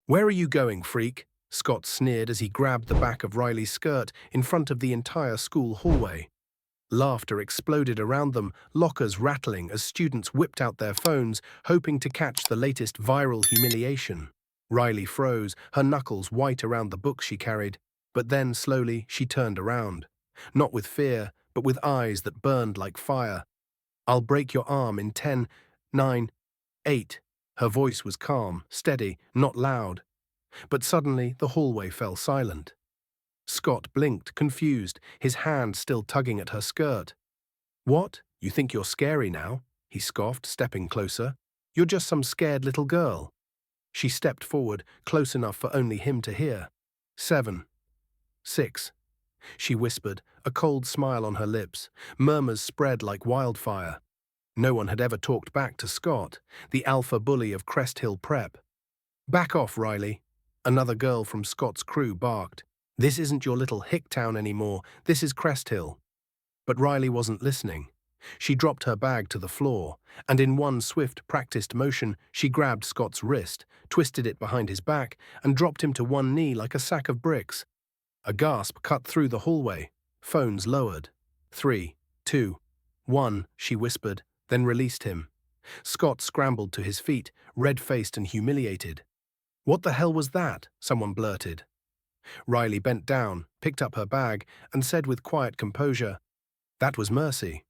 "Where are you going, freak?" Scott sneered as he grabbed the back of Riley's skirt in front of the entire school hallway. Laughter exploded around them, lockers rattling as students whipped out their phones, hoping to catch the latest viral humiliation. Riley froze, her knuckles white around the books she carried, but then, slowly, she turned around. Not with fear, but with eyes that burned like fire. "I'll break your arm in 10, 9, 8. Her voice was calm, steady, not loud. But suddenly, the hallway fell silent. Scott blinked, confused, his hand still tugging at her skirt. "What? You think you're scary now?" he scoffed, stepping closer. "You're just some scared little girl." She stepped forward, close enough for only him to hear. 7, 6, she whispered, a cold smile on her lips. Murmurs spread like wildfire. No one had ever talked back to Scott, the alpha bully of Crest Hill Prep. "Back off, Riley," another girl from Scott's crew barked. "This isn't your little hick town anymore, this is Crest Hill." But Riley wasn't listening. She dropped her bag to the floor, and in one swift, practiced motion, she grabbed Scott's wrist, twisted it behind his back, and dropped him to one knee like a sack of bricks. A gasp cut through the hallway. Phones lowered. 3, 2, 1, she whispered, then released him. Scott scrambled to his feet, red-faced and humiliated. "What the hell was that?" someone blurted. Riley bent down, picked up her bag, and said with quiet composure, "That was Mercy."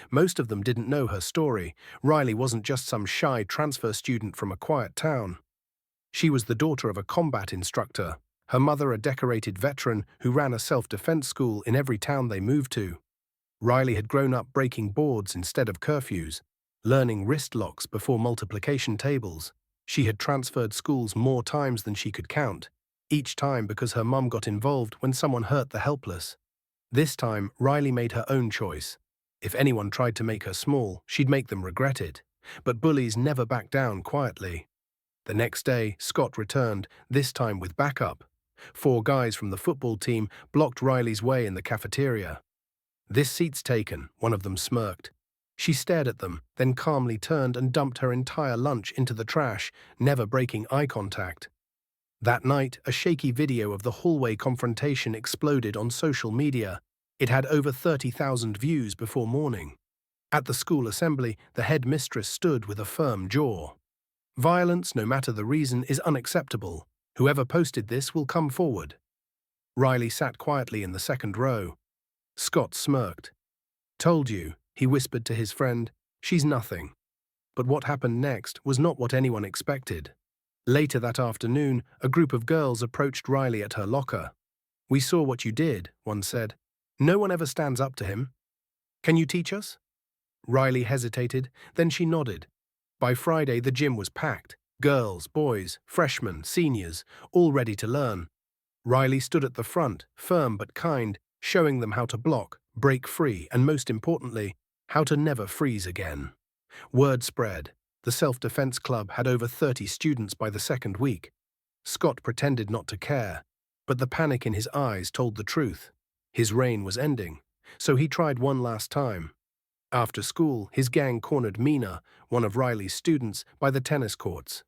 Most of them didn't know her story. Riley wasn't just some shy transfer student from a quiet town. She was the daughter of a combat instructor, her mother a decorated veteran who ran a self-defense school in every town they moved to. Riley had grown up breaking boards instead of curfews, learning wrist locks before multiplication tables. She had transferred schools more times than she could count, each time because her mum got involved when someone hurt the helpless. This time, Riley made her own choice. If anyone tried to make her small, she'd make them regret it. But bullies never back down quietly. The next day, Scott returned, this time with backup. 4 guys from the football team blocked Riley's way in the cafeteria. "This seat's taken," one of them smirked. She stared at them, then calmly turned and dumped her entire lunch into the trash, never breaking eye contact. That night, a shaky video of the hallway confrontation exploded on social media. It had over 30,000 views before morning. At the school assembly, the headmistress stood with a firm jaw. "Violence, no matter the reason, is unacceptable. Whoever posted this will come forward." Riley sat quietly in the second row. Scott smirked. "Told you," he whispered to his friend, "she's nothing." But what happened next was not what anyone expected. Later that afternoon, a group of girls approached Riley at her locker. "We saw what you did," one said. "No one ever stands up to him. Can you teach us?" Riley hesitated, then she nodded. By Friday, the gym was packed. Girls, boys, freshmen, seniors, all ready to learn. Riley stood at the front, firm but kind, showing them how to block, break free, and most importantly, how to never freeze again. Word spread. The self-defense club had over 30 students by the second week. Scott pretended not to care, but the panic in his eyes told the truth. His reign was ending, so he tried one last time. After school, his gang cornered Mina, one of Riley's students, by the tennis courts.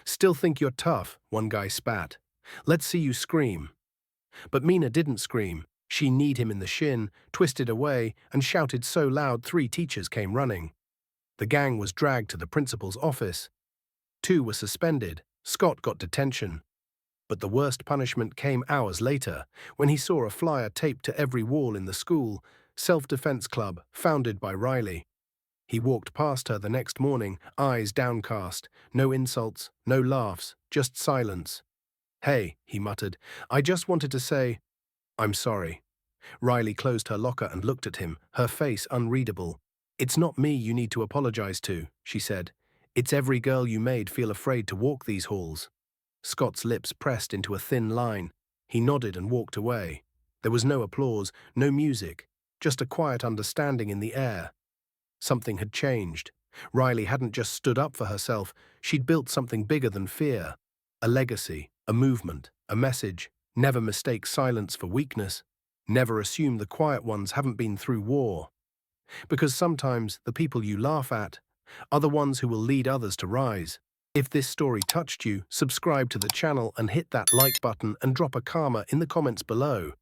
"Still think you're tough," one guy spat. "Let's see you scream." But Mina didn't scream. She kneed him in the shin, twisted away, and shouted so loud 3 teachers came running. The gang was dragged to the principal's office. 2 were suspended. Scott got detention. But the worst punishment came hours later, when he saw a flyer taped to every wall in the school, Self-Defense Club, founded by Riley. He walked past her the next morning, eyes downcast, no insults, no laughs, just silence. "Hey," he muttered, "I just wanted to say, I'm sorry." Riley closed her locker and looked at him, her face unreadable. "It's not me you need to apologize to," she said. "It's every girl you made feel afraid to walk these halls." Scott's lips pressed into a thin line. He nodded and walked away. There was no applause, no music, just a quiet understanding in the air. Something had changed. Riley hadn't just stood up for herself, she'd built something bigger than fear. A legacy, a movement, a message. Never mistake silence for weakness. Never assume the quiet ones haven't been through war. Because sometimes the people you laugh at are the ones who will lead others to rise. If this story touched you, subscribe to the channel and hit that like button and drop a karma in the comments below.